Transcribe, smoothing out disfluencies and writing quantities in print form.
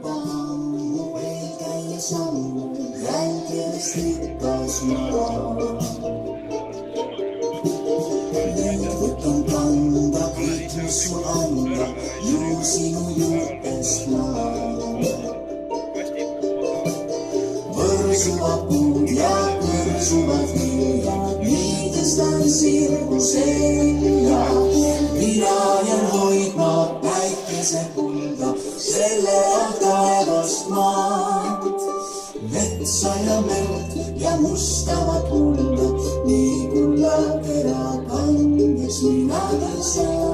tammu veel käia sammu, rääkides rikas maa. Nüüd võtan kanda kõik, mis sul anda, ju sinu juurtest maa. Võrsuvad puud ja kõrsuvad viljad, nii tõstan sirgu selja. Mina jään hoidma päikese kulda, selle on taevast maad. Metsa ja merd ja mustavat kulda, nii kulla kera kandes mina ei saa.